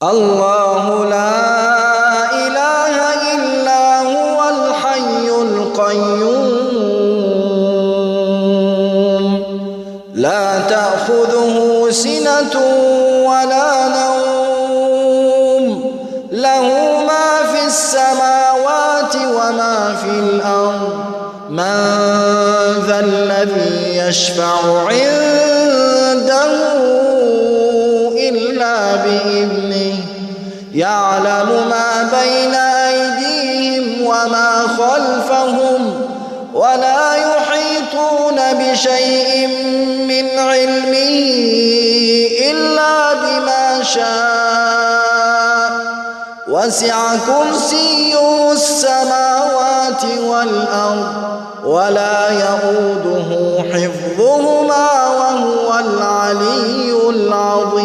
الله لا إله إلا هو الحي القيوم لا تأخذه سنة ولا نوم له ما في السماوات وما في الأرض من ذا الذي يشفع عنده إلا بإذنه يعلم ما بين أيديهم وما خلفهم ولا يحيطون بشيء من علمه إلا بما شاء وسع كرسيه السماوات والأرض ولا يؤوده حفظهما وهو العلي العظيم.